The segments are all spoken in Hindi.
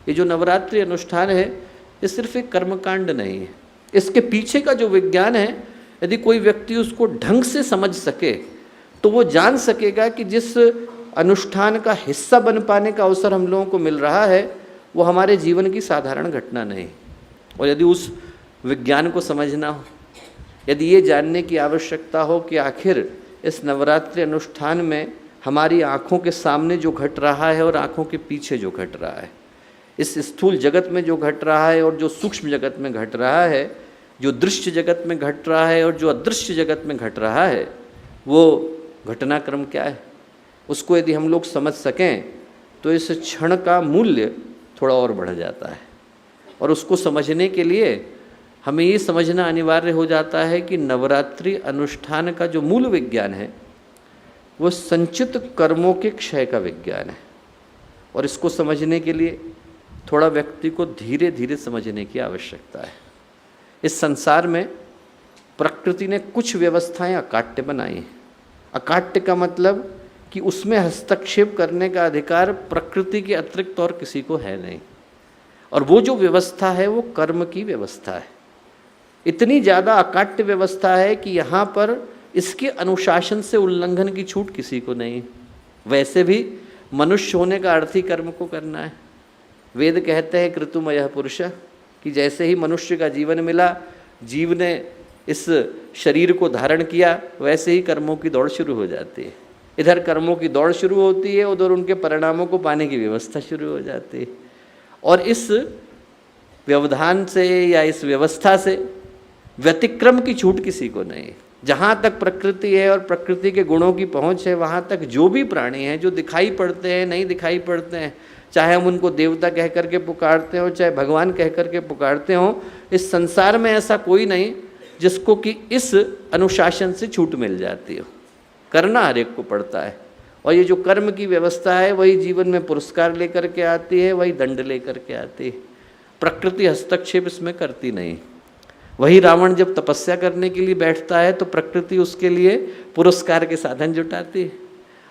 ये जो नवरात्रि अनुष्ठान है ये सिर्फ एक कर्मकांड नहीं है, इसके पीछे का जो विज्ञान है, यदि कोई व्यक्ति उसको ढंग से समझ सके तो वो जान सकेगा कि जिस अनुष्ठान का हिस्सा बन पाने का अवसर हम लोगों को मिल रहा है वो हमारे जीवन की साधारण घटना नहीं। और यदि उस विज्ञान को समझना हो, यदि ये जानने की आवश्यकता हो कि आखिर इस नवरात्रि अनुष्ठान में हमारी आँखों के सामने जो घट रहा है और आँखों के पीछे जो घट रहा है, इस स्थूल जगत में जो घट रहा है और जो सूक्ष्म जगत में घट रहा है, जो दृश्य जगत में घट रहा है और जो अदृश्य जगत में घट रहा है, वो घटनाक्रम क्या है, उसको यदि हम लोग समझ सकें तो इस क्षण का मूल्य थोड़ा और बढ़ जाता है। और उसको समझने के लिए हमें ये समझना अनिवार्य हो जाता है कि नवरात्रि अनुष्ठान का जो मूल विज्ञान है वो संचित कर्मों के क्षय का विज्ञान है। और इसको समझने के लिए थोड़ा व्यक्ति को धीरे धीरे समझने की आवश्यकता है। इस संसार में प्रकृति ने कुछ व्यवस्थाएं अकाट्य बनाई हैं। अकाट्य का मतलब कि उसमें हस्तक्षेप करने का अधिकार प्रकृति के अतिरिक्त और किसी को है नहीं। और वो जो व्यवस्था है वो कर्म की व्यवस्था है। इतनी ज़्यादा अकाट्य व्यवस्था है कि यहाँ पर इसके अनुशासन से उल्लंघन की छूट किसी को नहीं। वैसे भी मनुष्य होने का अर्थ ही कर्म को करना है। वेद कहते हैं कृतुमयः पुरुष, कि जैसे ही मनुष्य का जीवन मिला, जीव ने इस शरीर को धारण किया, वैसे ही कर्मों की दौड़ शुरू हो जाती है। इधर कर्मों की दौड़ शुरू होती है, उधर उनके परिणामों को पाने की व्यवस्था शुरू हो जाती है। और इस व्यवधान से या इस व्यवस्था से व्यतिक्रम की छूट किसी को नहीं। जहाँ तक प्रकृति है और प्रकृति के गुणों की पहुँच है, वहाँ तक जो भी प्राणी हैं, जो दिखाई पड़ते हैं, नहीं दिखाई पड़ते हैं, चाहे हम उनको देवता कह करके पुकारते हो, चाहे भगवान कह करके पुकारते हो, इस संसार में ऐसा कोई नहीं जिसको कि इस अनुशासन से छूट मिल जाती हो। करना हर एक को पड़ता है। और ये जो कर्म की व्यवस्था है वही जीवन में पुरस्कार लेकर के आती है, वही दंड लेकर के आती है। प्रकृति हस्तक्षेप इसमें करती नहीं। वही रावण जब तपस्या करने के लिए बैठता है तो प्रकृति उसके लिए पुरस्कार के साधन जुटाती है।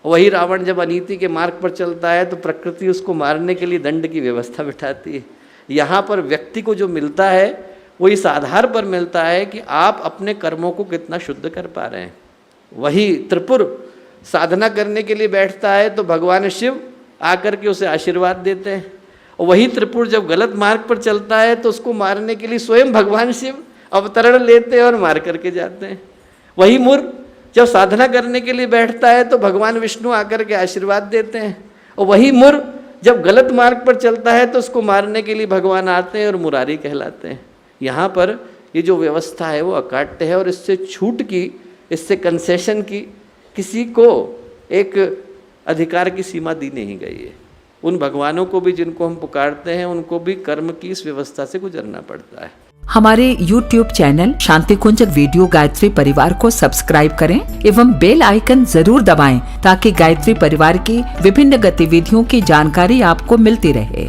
वही रावण जब अनीति के मार्ग पर चलता है तो प्रकृति उसको मारने के लिए दंड की व्यवस्था बिठाती है। यहाँ पर व्यक्ति को जो मिलता है वो इस आधार पर मिलता है कि आप अपने कर्मों को कितना शुद्ध कर पा रहे हैं। वही त्रिपुर साधना करने के लिए बैठता है तो भगवान शिव आकर के उसे आशीर्वाद देते हैं। और वही त्रिपुर जब गलत मार्ग पर चलता है तो उसको मारने के लिए स्वयं भगवान शिव अवतरण लेते हैं और मार करके जाते हैं। वही मूर्ख जब साधना करने के लिए बैठता है तो भगवान विष्णु आकर के आशीर्वाद देते हैं। और वही मूर्ख जब गलत मार्ग पर चलता है तो उसको मारने के लिए भगवान आते हैं और मुरारी कहलाते हैं। यहाँ पर ये जो व्यवस्था है वो अकाट्य है और इससे छूट की, इससे कंसेशन की किसी को एक अधिकार की सीमा दी नहीं गई है। उन भगवानों को भी जिनको हम पुकारते हैं उनको भी कर्म की इस व्यवस्था से गुजरना पड़ता है। हमारे YouTube चैनल शांति कुंज वीडियो गायत्री परिवार को सब्सक्राइब करें एवं बेल आइकन जरूर दबाएं ताकि गायत्री परिवार की विभिन्न गतिविधियों की जानकारी आपको मिलती रहे।